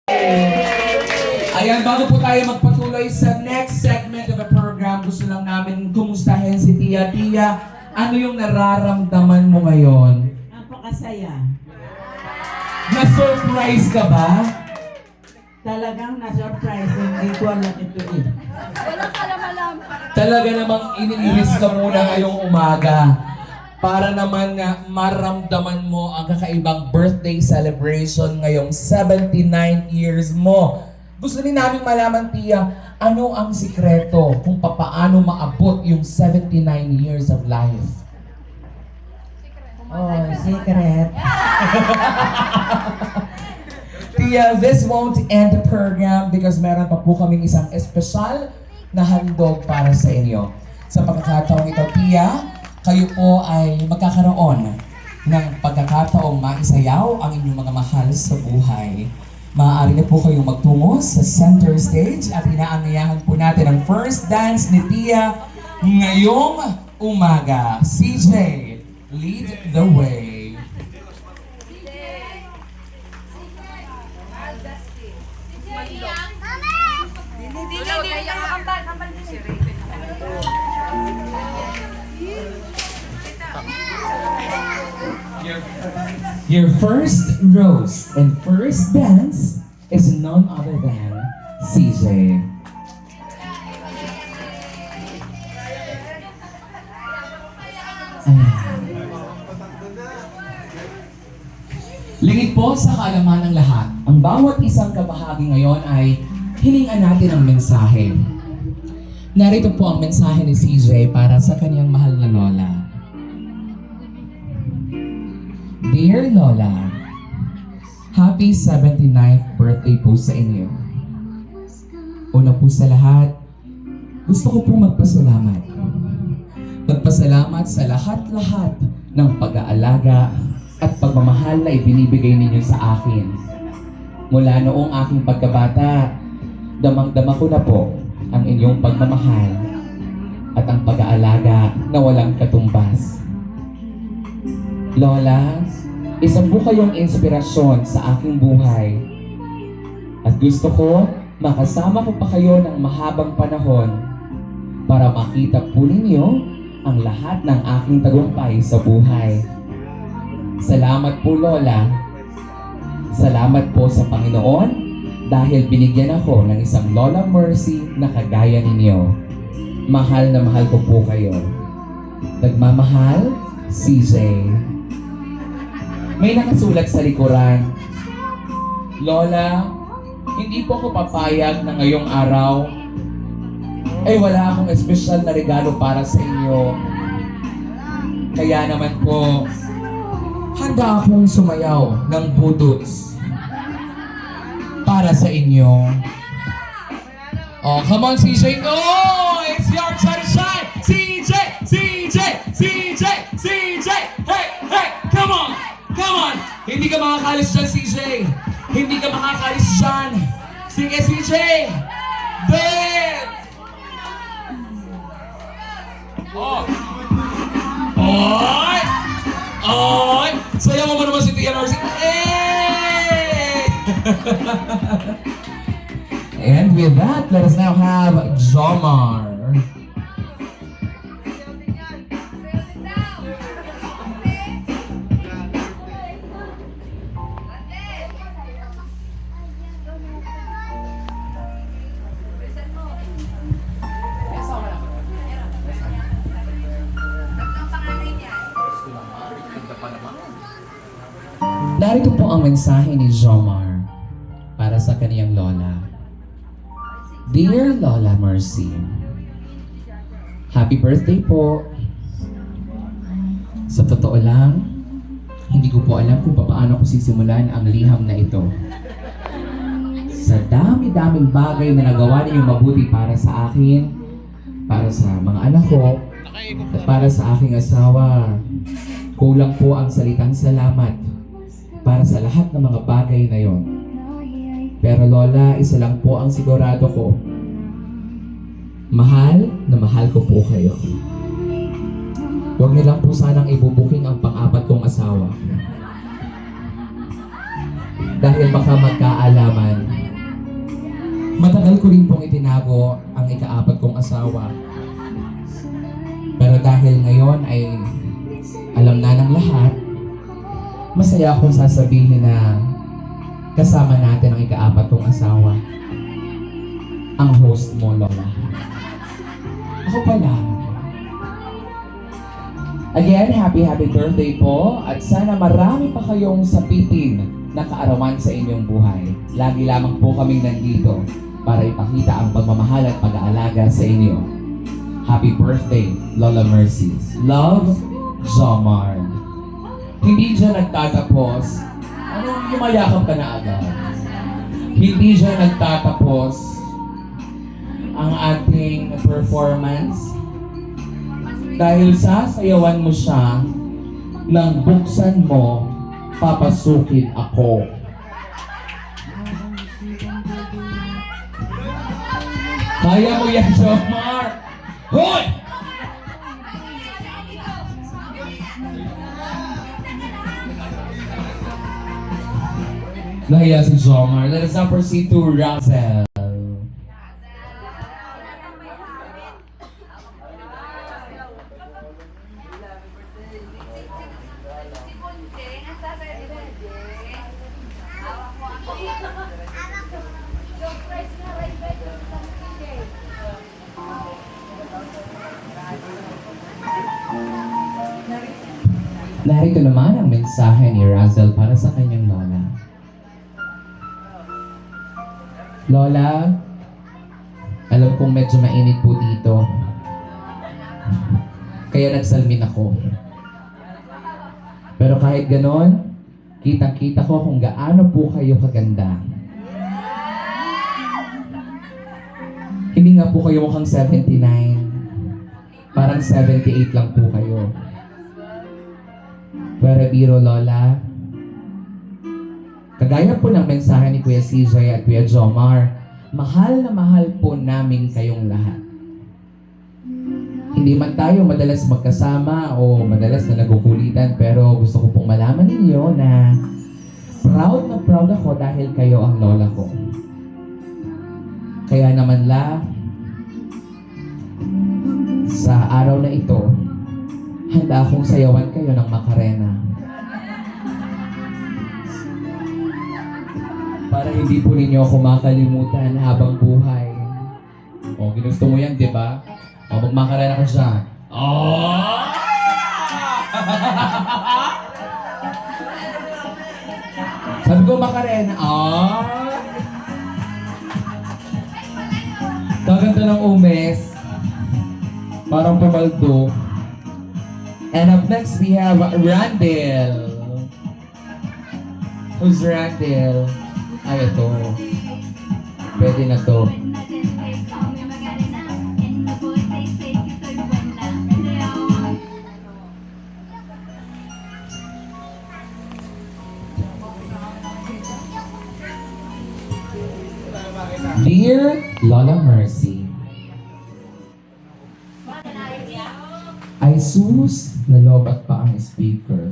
Ayan, bago po tayo magpatuloy sa next segment of the program, gusto lang namin kumustahin si Tia. Tia, ano yung nararamdaman mo ngayon? Napakasaya. Na-surprise ka ba? Talagang na-surprise. Hindi ko alam ito eh. Talaga namang iniinis ka muna ngayong umaga para naman nga maramdaman mo ang kakaibang birthday celebration ngayong 79 years mo. Gusto din namin malaman, Tia, ano ang sikreto kung papaano maabot yung 79 years of life? Oh, secret. Tia, this won't end the program because meron pa po kaming isang espesyal na handog para sa inyo. Sa pagkakataong ito, Tia, kayo po ay magkakaroon ng pagkakataong maisayaw ang inyong mga mahal sa buhay. Maaari na po kayong magtungo sa center stage at inaangayahan po natin ang first dance ni Tia ngayong umaga. CJ, lead the way. Your first roast and first dance is none other than CJ. Lingid po sa kaalaman ng lahat, ang bawat isang kabahagi ngayon ay hilingan natin ang mensahe. Narito po ang mensahe ni CJ para sa kanyang mahal na lola. Dear Lola, happy 79th birthday po sa inyo. Una po sa lahat, gusto ko po magpasalamat. Magpasalamat sa lahat-lahat ng pag-aalaga at pagmamahal na ibinibigay ninyo sa akin. Mula noong aking pagkabata, damang-dama ko na po ang inyong pagmamahal at ang pag-aalaga na walang katumbas. Lola, isa po kayong inspirasyon sa aking buhay. At gusto ko makasama ko pa kayo ng mahabang panahon para makita po ninyo ang lahat ng aking tagumpay sa buhay. Salamat po, Lola. Salamat po sa Panginoon dahil binigyan ako ng isang Lola Mercy na kagaya ninyo. Mahal na mahal ko po kayo. Nagmamahal, CJ. May nakasulat sa likuran, Lola, hindi po ako papayag na ngayong araw ay wala akong espesyal na regalo para sa inyo. Kaya naman po, handa akong sumayaw ng budots para sa inyo. Oh, come on, CJ. No! It's your time to shine! CJ! CJ! CJ! CJ! Hey! Hey! Come on! Come on! Hindi ka makakalis dyan, CJ! Hindi ka makakalis dyan! Sige, CJ! Ben! Oh! Oy! Oy! Sayaw mo naman si Tia Narcy. Hey! And with that, let us now have Jomar. Narito po ang mensahe ni Jomar para sa kaniyang lola. Dear Lola Mercy, happy birthday po. Sa totoo lang, hindi ko po alam kung paano ko sisimulan ang liham na ito. Sa dami-daming bagay na nagawa ninyong mabuti para sa akin, para sa mga anak ko, at para sa aking asawa, kulang po ang salitang salamat para sa lahat ng mga bagay na yon. Pero Lola, isa lang po ang sigurado ko. Mahal na mahal ko po kayo. Huwag nilang po sanang ibubuking ang pang-apat kong asawa. Dahil baka magkaalaman Matagal ko rin pong itinago ang ikaapat kong asawa. Pero dahil ngayon ay alam na ng lahat, masaya akong sasabihin na kasama natin ang ikaapat kong asawa. Ang host mo, Lola. Ako pala. Again, happy birthday po at sana marami pa kayong sapitin na kaarawan sa inyong buhay. Lagi lamang po kaming nandito para ipakita ang pagmamahal at pag-aalaga sa inyo. Happy birthday, Lola Mercy. Love, Jomar. Hindi dyan nagtatapos. Ano, yumayakap ka na agad. Hindi dyan nagtatapos ang ating performance. Dahil sasayawan mo siya nang buksan mo, papasukin ako. Kaya mo yan, Jomar! Hoy! Nahiya si Jomar. Let us now proceed to Razel. Narito naman ang mensahe ni Razel para sa kanyang lola. Lola, alam kong medyo mainit po dito. Kaya nagsalmin ako. Pero kahit ganon, kitang-kita ko kung gaano po kayo kaganda. Hindi nga po kayo mukhang 79. Parang 78 lang po kayo. Pero biro, Lola, kagaya po ng mensahe ni Kuya CJ at Kuya Jomar, mahal na mahal po namin kayong lahat. Hindi man tayo madalas magkasama o madalas na nagkukulitan, pero gusto ko pong malaman ninyo na proud ako dahil kayo ang lola ko. Kaya naman sa araw na ito, handa akong sayawan kayo ng Macarena. Para hindi po ninyo ako makalimutan habang buhay. O, ginusto mo yan, di ba? O, mag-Macarena ka siya. Oh! Sabi ko, Macarena. Oh! Kaganda ng umes. Parang pumaldo. And up next, we have Randall. Who's Randall? Ay, ito. Pwede na to. Dear Lola Mercy, ay sus, nalobat pa ang speaker.